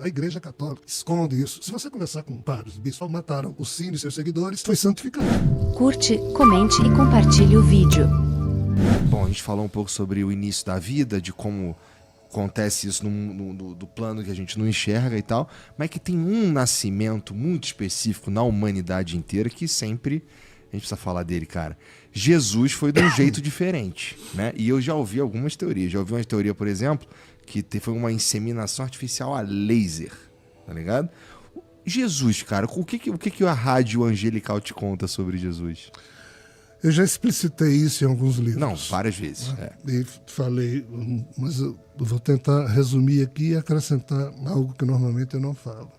A Igreja Católica esconde isso. Se você conversar com padres, bispos, mataram o Ciro e seus seguidores, foi santificado. Curte, comente e compartilhe o vídeo. Bom, a gente falou um pouco sobre o início da vida, de como acontece isso do plano que a gente não enxerga e tal, mas que tem um nascimento muito específico na humanidade inteira que sempre a gente precisa falar dele, cara. Jesus foi de um jeito diferente, né? E eu já ouvi algumas teorias. Já ouvi uma teoria, por exemplo, que foi uma inseminação artificial a laser, tá ligado? Jesus, cara, o que a rádio angelical te conta sobre Jesus? Eu já explicitei isso em alguns livros. Não, várias vezes. E falei, mas eu vou tentar resumir aqui e acrescentar algo que normalmente eu não falo.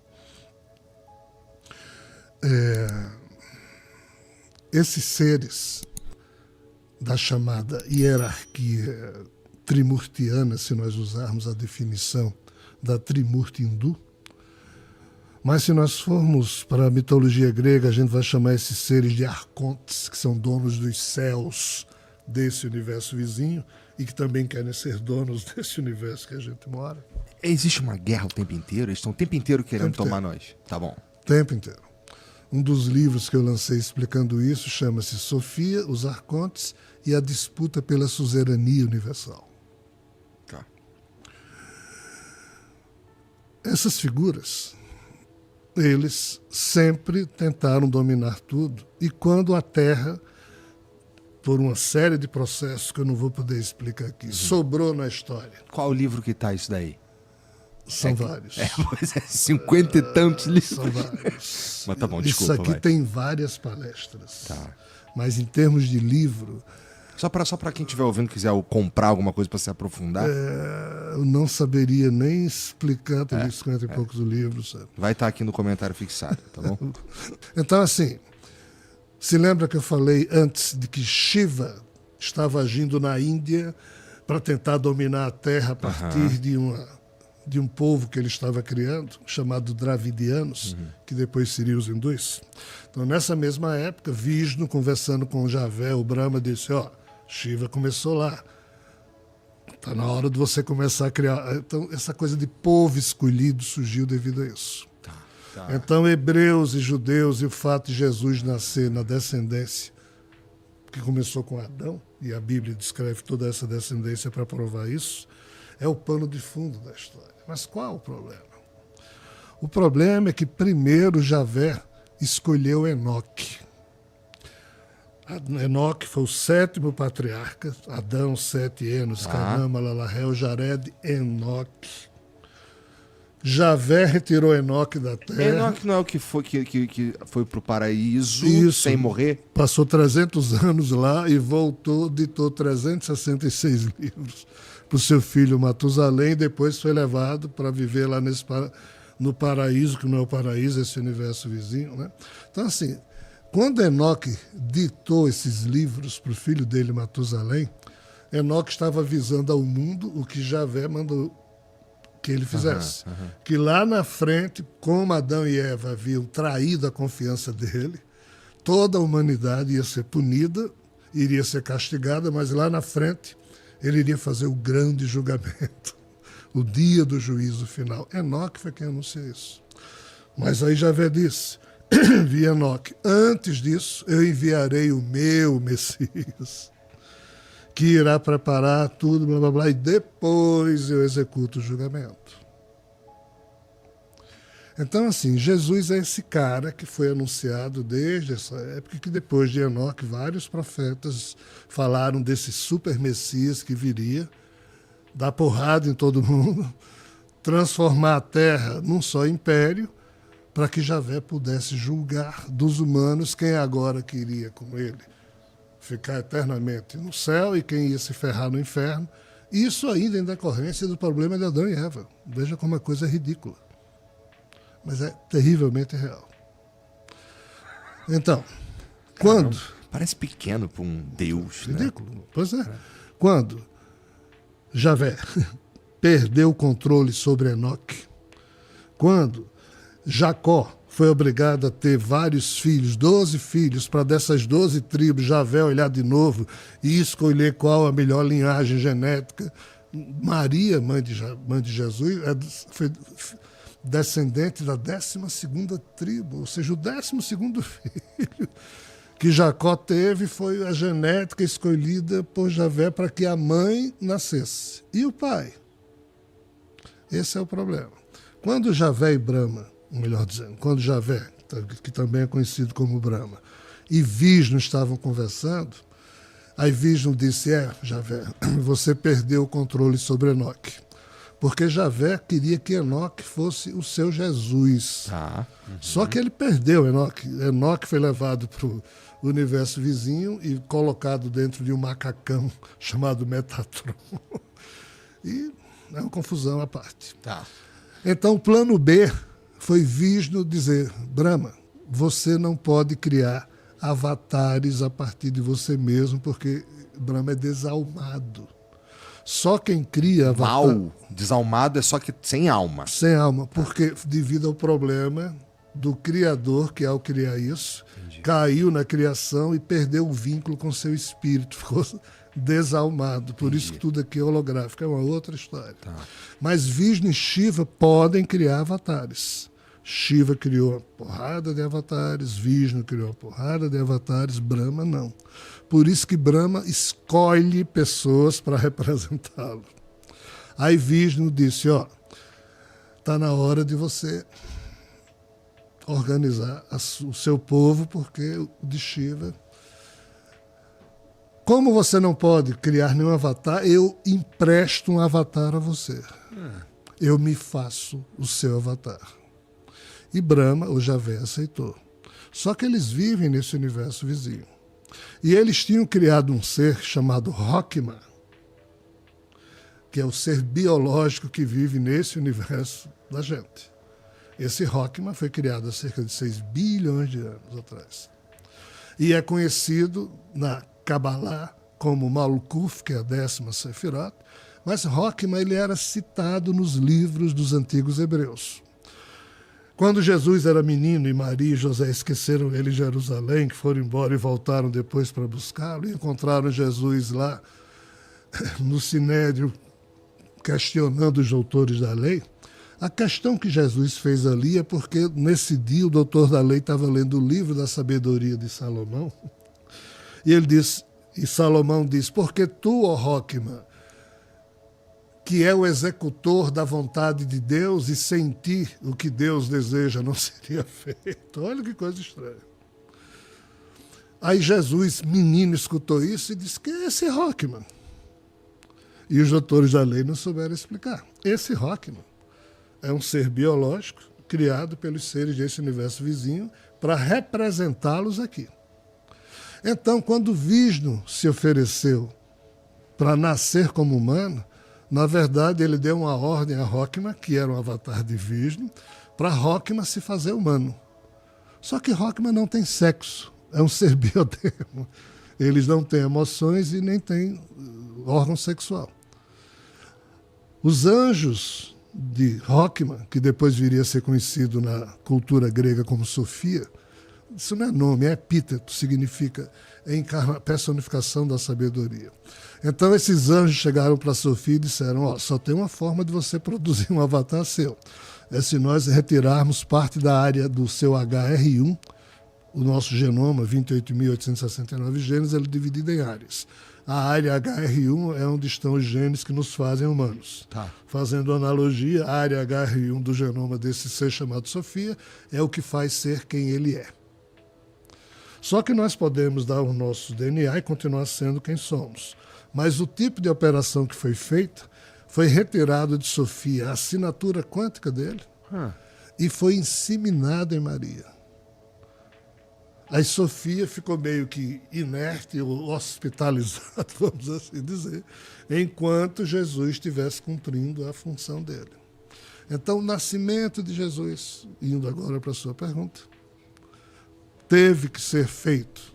Esses seres da chamada hierarquia trimurtiana, se nós usarmos a definição da Trimurti hindu, mas se nós formos para a mitologia grega, a gente vai chamar esses seres de arcontes, que são donos dos céus desse universo vizinho e que também querem ser donos desse universo que a gente mora. Existe uma guerra o tempo inteiro? Eles estão o tempo inteiro querendo tomar nós. Tá bom. O tempo inteiro. Um dos livros que eu lancei explicando isso chama-se Sofia, os Arcontes e a disputa pela suzerania universal. Tá. Essas figuras, eles sempre tentaram dominar tudo e quando a Terra, por uma série de processos que eu não vou poder explicar aqui, sobrou na história. Qual o livro que tá isso daí? São vários. Pois é, 50 e tantos livros. São vários. Mas tá bom, desculpa. Isso aqui vai. tem várias palestras. Tá. Mas em termos de livro, Só pra quem estiver ouvindo quiser comprar alguma coisa pra se aprofundar, eu não saberia nem explicar, tem 50 e poucos livros. Sabe? vai estar aqui no comentário fixado, tá bom? Então, assim, se lembra que eu falei antes de que Shiva estava agindo na Índia para tentar dominar a Terra a partir de um povo que ele estava criando, chamado Dravidianos, que depois seriam os hindus. Então, nessa mesma época, Vishnu, conversando com Javé, o Brahma, disse, Shiva começou lá. Está na hora de você começar a criar... Então, essa coisa de povo escolhido surgiu devido a isso. Tá. Então, hebreus e judeus e o fato de Jesus nascer na descendência, que começou com Adão, e a Bíblia descreve toda essa descendência para provar isso, é o pano de fundo da história. Mas qual o problema? O problema é que primeiro Javé escolheu Enoque. Enoque foi o 7º patriarca, Adão, Sete, Enos, Canaã, Malalahel, Jared, Enoque. Javé retirou Enoque da terra. Enoque não é o que foi pro paraíso Isso. sem morrer? Passou 300 anos lá e voltou, ditou 366 livros para o seu filho Matusalém, e depois foi levado para viver lá no paraíso, que não é o paraíso, esse universo vizinho. Né? Então, assim, quando Enoque ditou esses livros para o filho dele, Matusalém, Enoque estava avisando ao mundo o que Javé mandou que ele fizesse. Que lá na frente, como Adão e Eva haviam traído a confiança dele, toda a humanidade ia ser punida, iria ser castigada, mas lá na frente ele iria fazer o grande julgamento, o dia do juízo final. Enoque foi quem anunciou isso. Mas aí Javé disse, vi Enoque, antes disso eu enviarei o meu Messias, que irá preparar tudo, blá, blá, blá, e depois eu executo o julgamento. Então, assim, Jesus é esse cara que foi anunciado desde essa época, que depois de Enoque, vários profetas falaram desse super Messias que viria, dar porrada em todo mundo, transformar a terra num só império, para que Javé pudesse julgar dos humanos quem agora queria com ele ficar eternamente no céu e quem ia se ferrar no inferno. Isso ainda em decorrência do problema de Adão e Eva. Veja como a coisa é ridícula. Mas é terrivelmente real. Então, quando... Parece pequeno para um Deus, Ridículo. né? Pois é. Quando Javé perdeu o controle sobre Enoque, quando Jacó foi obrigado a ter vários filhos, 12 filhos, para dessas 12 tribos Javé olhar de novo e escolher qual a melhor linhagem genética. Maria, mãe de Jesus, descendente da 12ª tribo, ou seja, o 12º filho que Jacó teve foi a genética escolhida por Javé para que a mãe nascesse. E o pai? Esse é o problema. Quando Javé e Brahma, melhor dizendo, quando Javé, que também é conhecido como Brahma, e Vishnu estavam conversando, aí Vishnu disse, Javé, você perdeu o controle sobre Enoque. Porque Javé queria que Enoque fosse o seu Jesus. Só que ele perdeu Enoque. Enoque foi levado para o universo vizinho e colocado dentro de um macacão chamado Metatron. E é uma confusão à parte. Então, o plano B foi Vishnu dizer, Brahma, você não pode criar avatares a partir de você mesmo, porque Brahma é desalmado. Só quem cria avatar... Desalmado é só que sem alma. Sem alma, porque devido ao problema do Criador, que ao criar isso, caiu na criação e perdeu o vínculo com seu espírito, ficou desalmado. Por isso que tudo aqui é holográfico, é uma outra história. Mas Vishnu e Shiva podem criar avatares. Shiva criou uma porrada de avatares, Vishnu criou uma porrada de avatares, Brahma não. Por isso que Brahma escolhe pessoas para representá-lo. Aí Vishnu disse, está na hora de você organizar o seu povo, porque o de Shiva... Como você não pode criar nenhum avatar, eu empresto um avatar a você. Eu me faço o seu avatar. E Brahma, o Javé, aceitou. Só que eles vivem nesse universo vizinho. E eles tinham criado um ser chamado Rockman, que é o ser biológico que vive nesse universo da gente. Esse Rockman foi criado há cerca de 6 bilhões de anos atrás. E é conhecido na Kabbalah como Malkuth, que é a 10ª Sefirot, mas Rockman ele era citado nos livros dos antigos hebreus. Quando Jesus era menino e Maria e José esqueceram ele em Jerusalém, que foram embora e voltaram depois para buscá-lo, e encontraram Jesus lá no Sinédrio, questionando os doutores da lei, a questão que Jesus fez ali é porque nesse dia o doutor da lei estava lendo o livro da sabedoria de Salomão, e ele disse, e Salomão diz, porque tu, ó Rockman, que é o executor da vontade de Deus, e sem ti o que Deus deseja não seria feito. Olha que coisa estranha. Aí Jesus, menino, escutou isso e disse, que é esse Rockman? E os doutores da lei não souberam explicar. Esse Rockman é um ser biológico criado pelos seres desse universo vizinho para representá-los aqui. Então, quando Vishnu se ofereceu para nascer como humano, na verdade, ele deu uma ordem a Rockman, que era um avatar de Vishnu, para Rockman se fazer humano. Só que Rockman não tem sexo, é um ser biodermo. Eles não têm emoções e nem têm órgão sexual. Os anjos de Rockman, que depois viria a ser conhecido na cultura grega como Sofia, isso não é nome, é epíteto, significa personificação da sabedoria. Então esses anjos chegaram para Sofia e disseram, só tem uma forma de você produzir um avatar seu. É se nós retirarmos parte da área do seu HR1, o nosso genoma, 28.869 genes, ele é dividido em áreas. A área HR1 é onde estão os genes que nos fazem humanos. Fazendo analogia, a área HR1 do genoma desse ser chamado Sofia é o que faz ser quem ele é. Só que nós podemos dar o nosso DNA e continuar sendo quem somos. Mas o tipo de operação que foi feita foi retirado de Sofia a assinatura quântica dele e foi inseminado em Maria. Aí Sofia ficou meio que inerte ou hospitalizada, vamos assim dizer, enquanto Jesus estivesse cumprindo a função dele. Então, o nascimento de Jesus, indo agora para a sua pergunta, teve que ser feito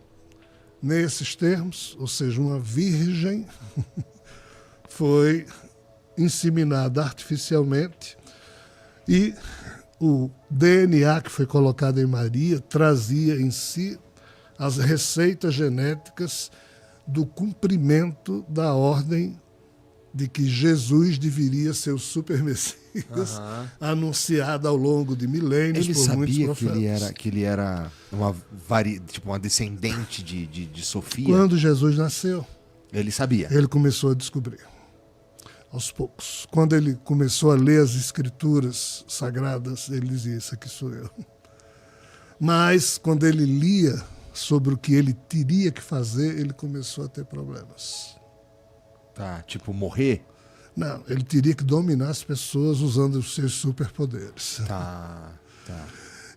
nesses termos, ou seja, uma virgem foi inseminada artificialmente e o DNA que foi colocado em Maria trazia em si as receitas genéticas do cumprimento da ordem de que Jesus deveria ser o super Messias anunciado ao longo de milênios Ele por muitos sabia profetas. que ele era uma descendente de Sofia? Quando Jesus nasceu, Ele sabia. ele começou a descobrir, aos poucos. Quando ele começou a ler as escrituras sagradas, ele dizia, isso aqui sou eu. Mas, quando ele lia sobre o que ele teria que fazer, ele começou a ter problemas. Tá, tipo, morrer? Não, ele teria que dominar as pessoas usando os seus superpoderes. Tá.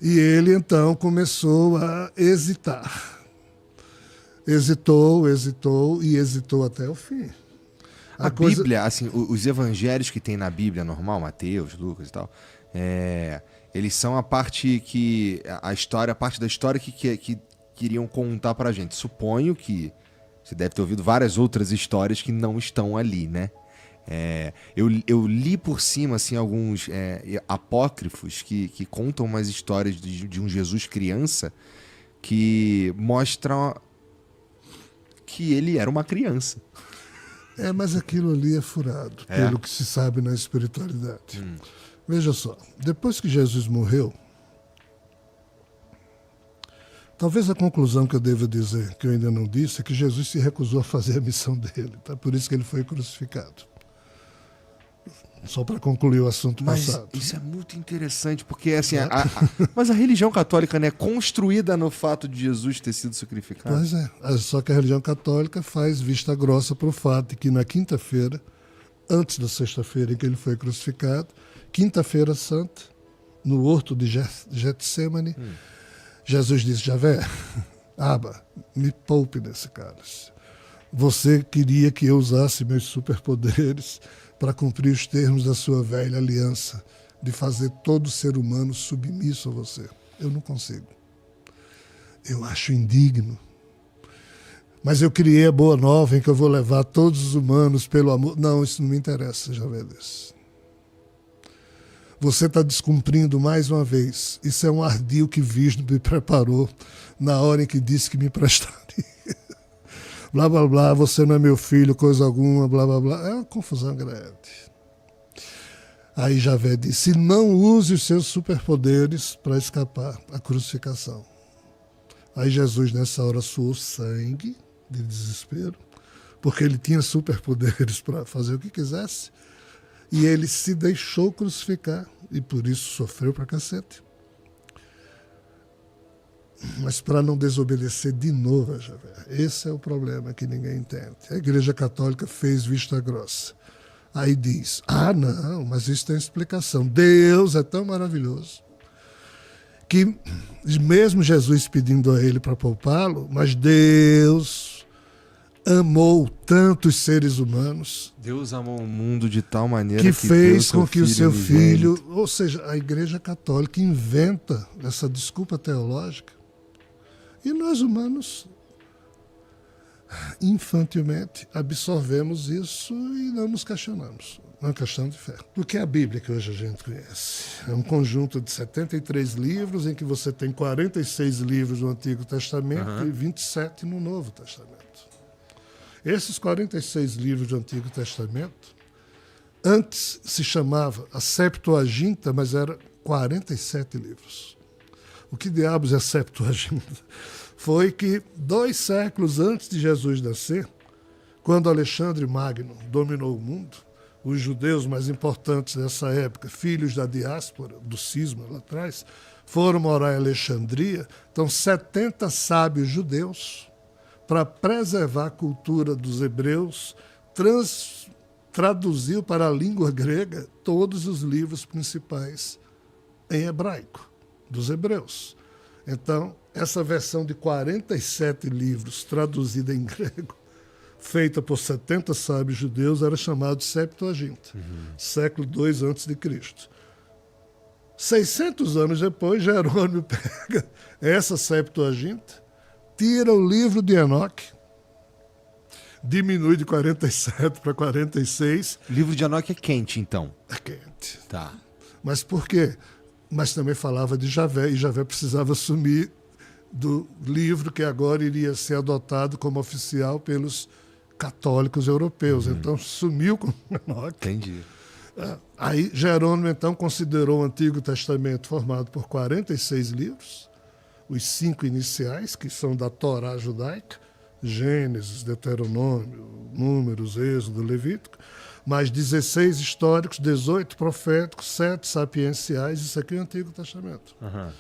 E ele, então, começou a hesitar. Hesitou e hesitou até o fim. A Bíblia, assim, os evangelhos que tem na Bíblia normal, Mateus, Lucas e tal, eles são a parte que... a parte da história que queriam contar pra gente. Suponho que você deve ter ouvido várias outras histórias que não estão ali, né? Eu li por cima, assim, alguns apócrifos que contam umas histórias de um Jesus criança que mostram que ele era uma criança. Mas aquilo ali é furado, pelo que se sabe na espiritualidade. Veja só, depois que Jesus morreu, talvez a conclusão que eu devo dizer, que eu ainda não disse, é que Jesus se recusou a fazer a missão dele. Tá? Por isso que ele foi crucificado. Só para concluir o assunto passado. Isso é muito interessante, porque assim, mas a religião católica, né, é construída no fato de Jesus ter sido sacrificado. Pois é, só que a religião católica faz vista grossa para o fato de que na quinta-feira, antes da sexta-feira em que ele foi crucificado, quinta-feira santa, no horto de Getsemane, Jesus disse, Javé, Aba, me poupe desse cálice. Você queria que eu usasse meus superpoderes para cumprir os termos da sua velha aliança, de fazer todo ser humano submisso a você. Eu não consigo. Eu acho indigno. Mas eu criei a boa nova em que eu vou levar todos os humanos pelo amor. Não, isso não me interessa, Javé disse. Você está descumprindo mais uma vez. Isso é um ardil que Vishnu me preparou na hora em que disse que me prestaria. Blá, blá, blá, você não é meu filho, coisa alguma, blá, blá, blá. É uma confusão grande. Aí Javé disse, não use os seus superpoderes para escapar à crucificação. Aí Jesus, nessa hora, suou sangue de desespero, porque ele tinha superpoderes para fazer o que quisesse, e ele se deixou crucificar, e por isso sofreu pra cacete. Mas para não desobedecer de novo a Javé. Esse é o problema que ninguém entende. A Igreja Católica fez vista grossa. Aí diz, não, mas isso tem explicação. Deus é tão maravilhoso que mesmo Jesus pedindo a ele para poupá-lo, mas Deus amou tantos seres humanos. Deus amou o mundo de tal maneira que fez com que o seu filho... unigênito. Ou seja, a Igreja Católica inventa essa desculpa teológica. E nós, humanos, infantilmente, absorvemos isso e não nos questionamos. É uma questão de fé. O que é a Bíblia que hoje a gente conhece? É um conjunto de 73 livros, em que você tem 46 livros no Antigo Testamento e 27 no Novo Testamento. Esses 46 livros do Antigo Testamento, antes se chamava a Septuaginta, mas era 47 livros. O que diabos é a Septuaginta? Foi que 2 séculos antes de Jesus nascer, quando Alexandre Magno dominou o mundo, os judeus mais importantes dessa época, filhos da diáspora, do cisma lá atrás, foram morar em Alexandria. Então, 70 sábios judeus, para preservar a cultura dos hebreus, traduziu para a língua grega todos os livros principais em hebraico, dos hebreus. Então, essa versão de 47 livros traduzida em grego, feita por 70 sábios judeus, era chamada de Septuaginta, século II a.C. 600 anos depois, Jerônimo pega essa Septuaginta, tira o livro de Enoque, diminui de 47 para 46. O livro de Enoque é quente, então. É quente. Tá. Mas por quê? Mas também falava de Javé, e Javé precisava assumir do livro que agora iria ser adotado como oficial pelos católicos europeus. Então sumiu com Enoque. Entendi. Aí Jerônimo, então, considerou o Antigo Testamento formado por 46 livros, os 5 iniciais, que são da Torá judaica, Gênesis, Deuteronômio, Números, Êxodo, Levítico, mais 16 históricos, 18 proféticos, 7 sapienciais, isso aqui é o Antigo Testamento. Uhum.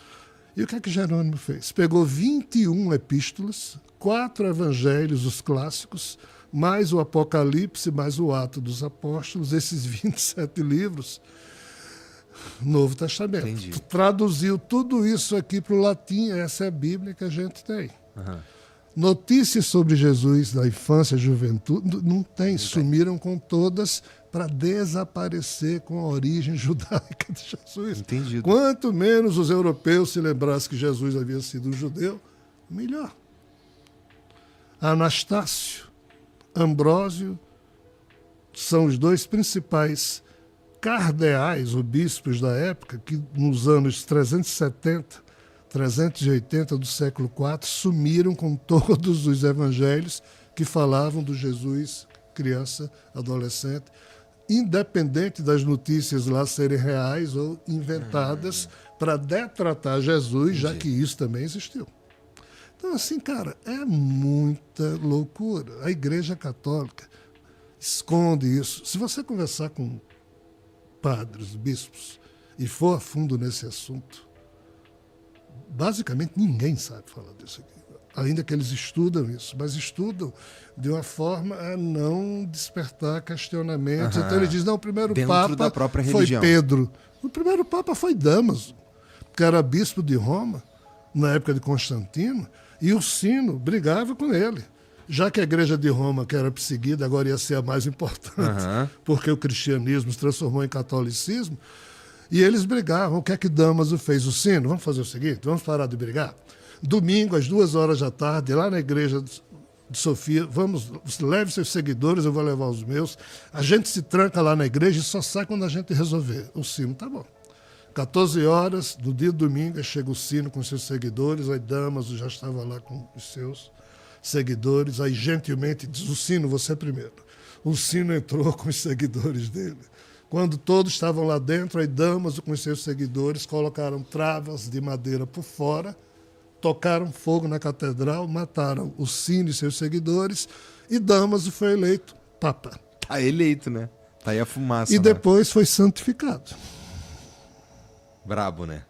E o que é que Jerônimo fez? Pegou 21 epístolas, 4 evangelhos, os clássicos, mais o Apocalipse, mais o Ato dos Apóstolos, esses 27 livros, Novo Testamento. Entendi. Traduziu tudo isso aqui para o latim, essa é a Bíblia que a gente tem. Uhum. Notícias sobre Jesus da infância e juventude não tem, sumiram com todas para desaparecer com a origem judaica de Jesus. Entendido. Quanto menos os europeus se lembrassem que Jesus havia sido um judeu, melhor. Anastácio, Ambrósio são os 2 principais cardeais, ou bispos da época, que nos anos 370, 380 do século IV, sumiram com todos os evangelhos que falavam do Jesus criança, adolescente, independente das notícias lá serem reais ou inventadas para detratar Jesus, já que isso também existiu. Então, assim, cara, é muita loucura. A Igreja Católica esconde isso. Se você conversar com padres, bispos, e for a fundo nesse assunto, basicamente ninguém sabe falar disso aqui. Ainda que eles estudam isso, mas estudam de uma forma a não despertar questionamentos. Então ele diz, não, o primeiro Dentro Papa da própria foi religião. Pedro. O primeiro Papa foi Damaso, que era bispo de Roma, na época de Constantino, e o Sino brigava com ele. Já que a igreja de Roma, que era perseguida, agora ia ser a mais importante, porque o cristianismo se transformou em catolicismo, e eles brigavam. O que é que Damaso fez? O Sino, vamos fazer o seguinte, vamos parar de brigar? Domingo, às 2h da tarde, lá na igreja de Sofia, leve seus seguidores, eu vou levar os meus. A gente se tranca lá na igreja e só sai quando a gente resolver. O Sino, tá bom. 14 horas do dia de domingo, chega o Sino com seus seguidores, aí Damaso já estava lá com os seus seguidores, aí gentilmente diz, o Sino, você primeiro. O Sino entrou com os seguidores dele. Quando todos estavam lá dentro, aí Damaso com os seus seguidores colocaram travas de madeira por fora, tocaram fogo na catedral, mataram o Sino e seus seguidores, e Damaso foi eleito Papa. Tá eleito, né? Tá aí a fumaça. E né? depois foi santificado. Brabo, né?